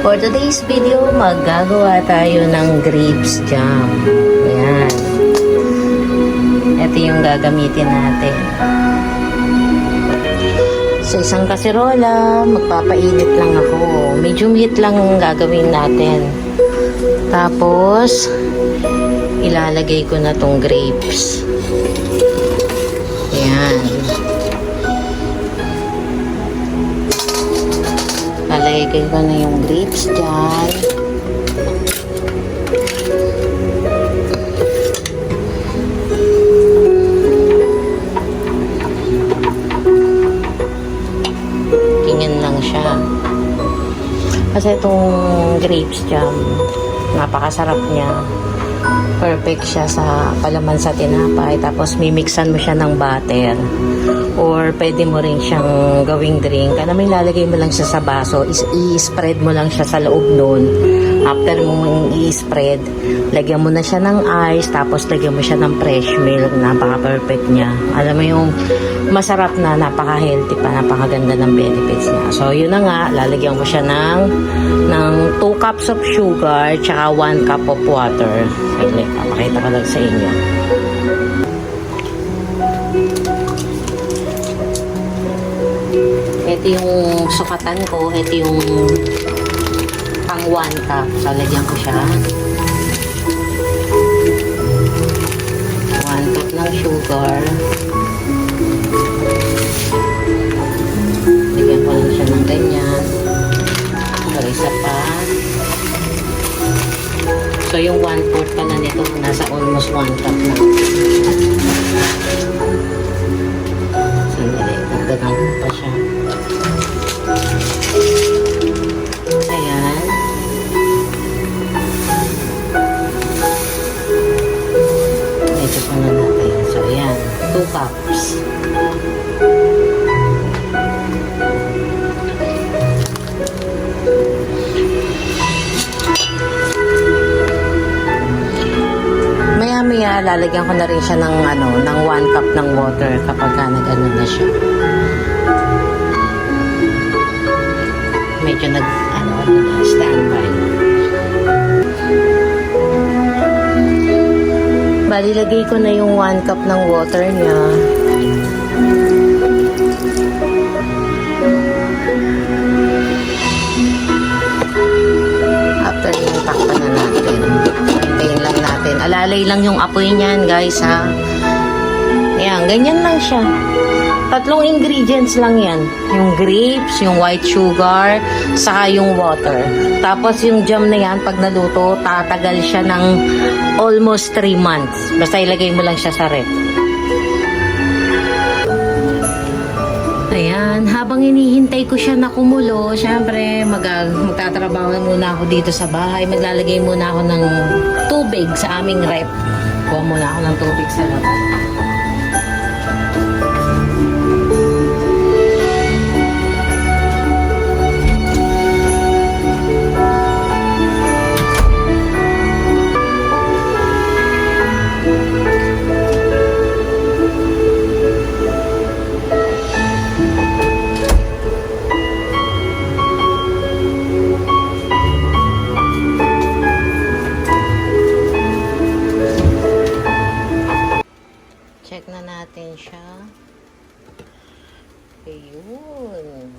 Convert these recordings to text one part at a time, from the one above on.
For today's video, maggagawa tayo ng grapes jam. Ayan. Ito yung gagamitin natin. Sa isang kaserola, magpapainit lang ako. Medium heat lang ang gagawin natin. Tapos, ilalagay ko na tong grapes. Ayan. Lalagay ko na yung grapes dyan. Tingin lang siya. Kasi itong grapes jam, napakasarap niya. Perfect siya sa palaman sa tinapay. Tapos mimixan mo siya ng butter. Or pwede mo rin siyang gawing drink. Ano, may lalagay mo lang siya sa baso. I-spread mo lang siya sa loob nun. After mong i-spread, lagyan mo na siya ng ice. Tapos lagyan mo siya ng fresh milk. Napaka-perfect niya. Alam mo yung masarap na, napaka-healthy pa. Napakaganda ng benefits niya. So yun na nga, lalagyan mo siya ng 2 cups of sugar tsaka 1 cup of water. Saglit, papakita ko lang sa inyo. Ito yung sukatan ko. Ito yung pang 1 cup. So, lagyan ko siya. 1 cup ng sugar. Lagyan ko lang siya ng ganyan. So, isa pa. So, yung 1/4 pala nito, nasa almost 1 cup na. Sandali, dagdagan pa siya. Ayan. Ito pa na natin. So, ayan. 2 cups. Maya-maya, lalagyan ko na rin siya ng 1 cup ng water kapag nag-ano na siya. Medyo standby. Bali, lagay ko na yung 1 cup ng water niya. After yung takpan na natin. Hintayin lang natin. Alalay lang yung apoy niyan, guys, ha. Ayan, ganyan lang siya. 3 ingredients lang yan. Yung grapes, yung white sugar, saka yung water. Tapos yung jam na yan, pag naluto, tatagal siya ng almost 3 months. Basta ilagay mo lang siya sa ref. Ayan, habang hinihintay ko siya na kumulo, syempre, magtatrabaho muna ako dito sa bahay. Maglalagay muna ako ng tubig sa aming ref. Kuha muna ako ng tubig sa labas. Check na natin siya. Ayun.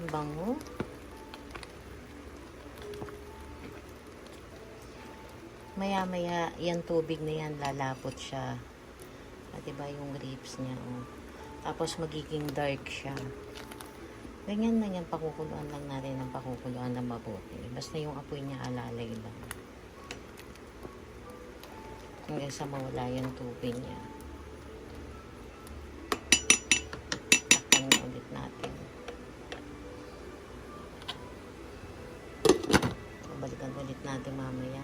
Bango. Maya-maya, yan tubig na yan, lalapot siya. At diba yung grapes niya, oh. Tapos magiging dark siya. Ganyan lang yan, pakukuluan lang natin ng pakukuluan ng mabuti. Basta yung apoy niya alalay lang. Hanggang sa mawala yung tubig niya. Takpan na ulit natin. Balikan ulit natin mamaya.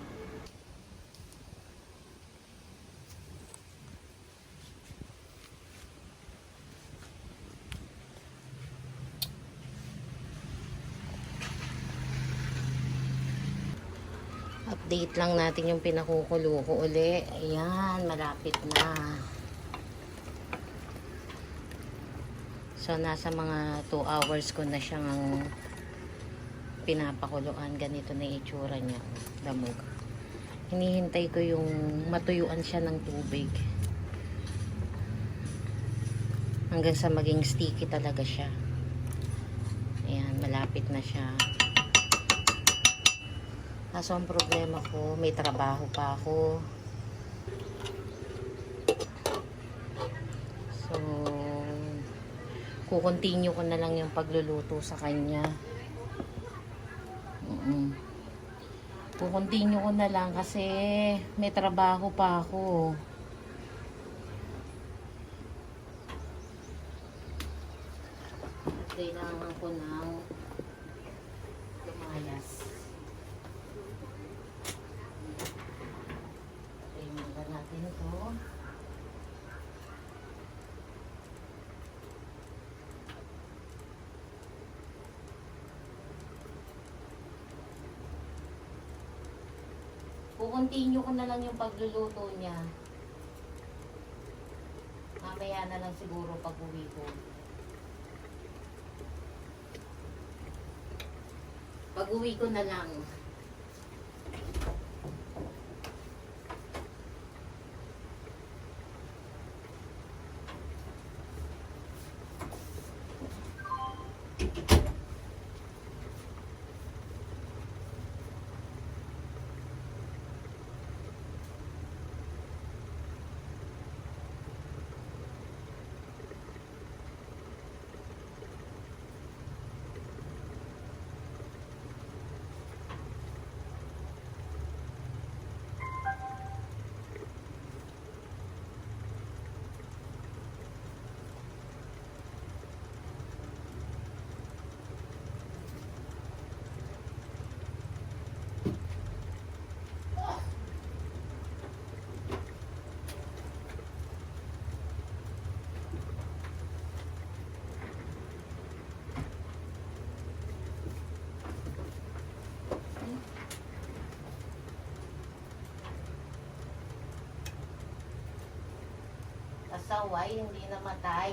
Update lang natin yung pinakukulo ko uli. Ayan, malapit na. So, nasa mga 2 hours ko na siyang pinapakuluan. Ganito na yung itsura niya. Damog. Hinihintay ko yung matuyuan siya ng tubig. Hanggang sa maging sticky talaga siya. Ayan, malapit na siya. Kaso ang problema ko, may trabaho pa ako. So, kukontinue ko na lang yung pagluluto sa kanya. Kukontinue ko na lang kasi may trabaho pa ako. Kailangan ko ng lumayas. Tingnan natin ito. Kukontinue ko na lang yung pagluluto niya. Mamaya na lang siguro pag-uwi ko. Pag-uwi ko na lang. Pasaway, hindi namatay.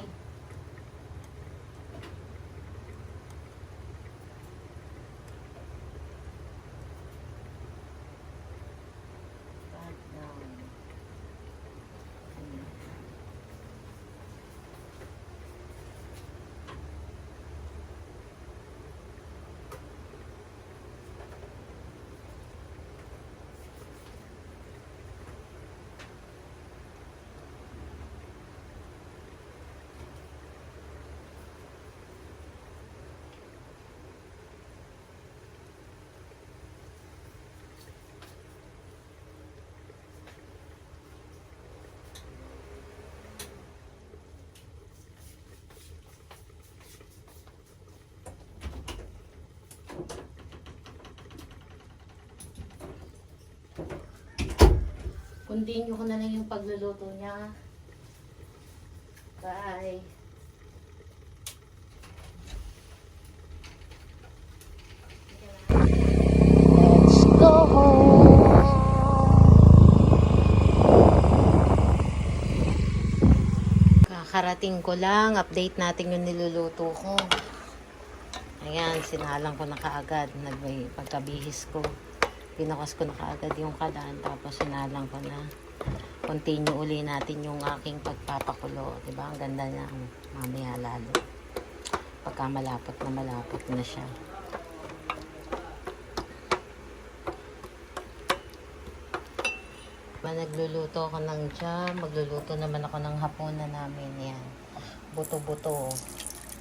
Continue ko na lang yung pagluluto niya. Bye. Let's go home. Kakarating ko lang. Update natin yung niluluto ko. Ayan, sinalang ko na kaagad. Pagkabihis ko. Pinukas ko na kaagad yung kalan, tapos sinalang ko na. Continue uli natin yung aking pagpapakulo. Diba? Ang ganda niya. Mamaya lalo. Pagka malapot na siya. Nagluluto ako ng jam. Magluluto naman ako ng hapunan namin. Yan. Buto-buto.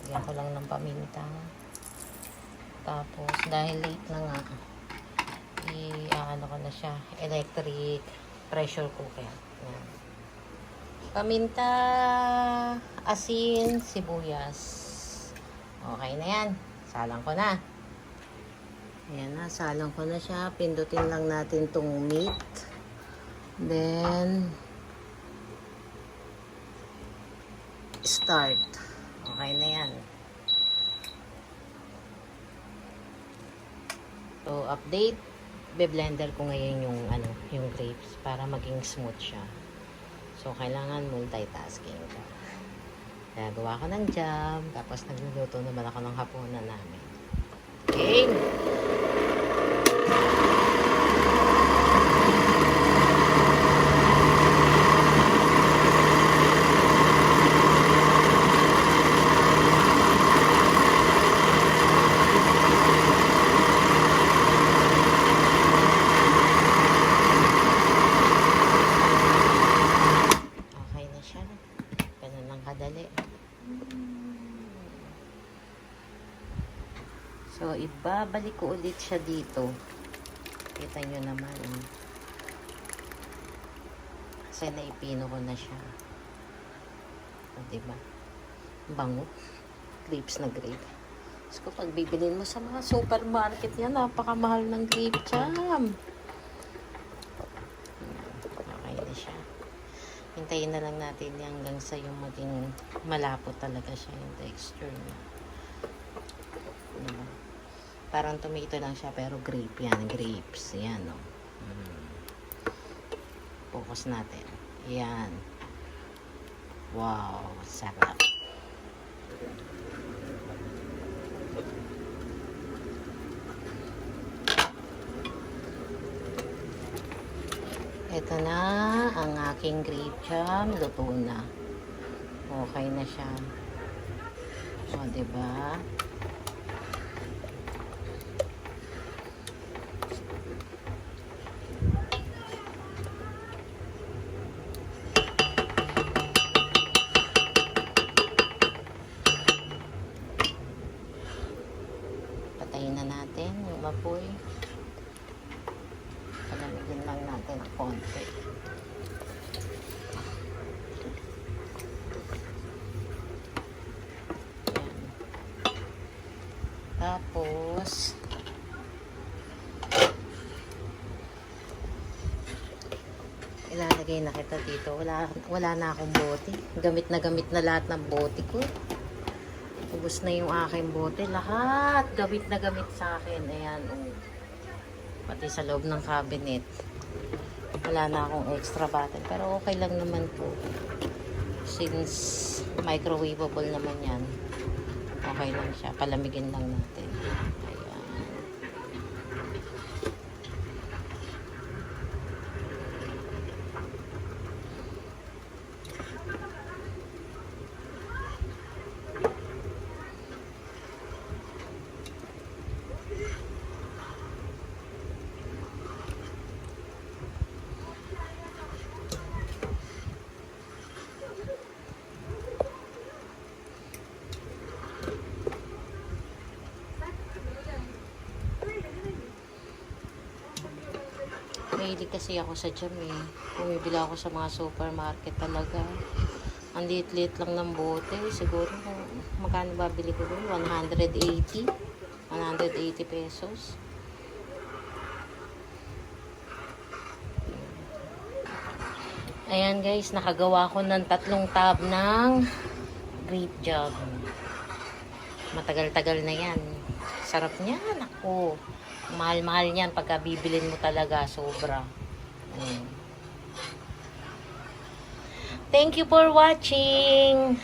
Lagyan ko lang ng paminta. Tapos, dahil late na nga, ano ko na siya, electric pressure cooker. Yan. Paminta, asin, sibuyas. Okay na yan. Salang ko na. Ayan na, salang ko na siya. Pindutin lang natin tong meat. Then, start. Okay na yan. So, update. Be-blender ko ngayon yung grapes para maging smooth siya. So, kailangan multitasking ka. Nagawa ko ng jam. Tapos nagluluto naman ako ng hapunan namin. Okay. Okay na siya. Ganun lang kadali. So, ibabalik ko ulit siya dito. Kita nyo naman. Kasi naipino ko na siya. O, diba? Bango. Grapes na grape. So, pag bibilin mo sa mga supermarket yan, napakamahal ng grape jam. Okay na siya. Hintayin na lang natin hanggang sa yung maging malapot talaga siya yung texture niya. Diba? Parang tomato lang siya pero grape yan. Grapes. Yan o. Focus natin. Yan. Wow. Sarap. Ito na ang aking grape jam. Luto na. Okay na siya. O, diba? Patayin na natin yung apoy. Palamigin lang natin ng konti. Yan. Tapos ilalagay na kita dito. Wala na akong bote. Gamit na lahat ng bote ko. Ubus na yung aking bote. Lahat gamit na gamit sa akin. Ayan, oh. Pati sa loob ng cabinet. Wala na akong extra bottle. Pero okay lang naman po. Since microwavable naman yan. Okay lang siya. Palamigin lang natin. Ayan. Mahilig kasi ako sa jam eh. Bumibili ako sa mga supermarket talaga. Ang liit-liit lang ng bote. Siguro magkano babili ko doon? 180 pesos. Ayan guys, nakagawa ko ng 3 tab ng grape jam. Matagal-tagal na yan. Sarap niyan. Ako. Mahal-mahal niyan pagka bibilin mo talaga. Sobra. Thank you for watching.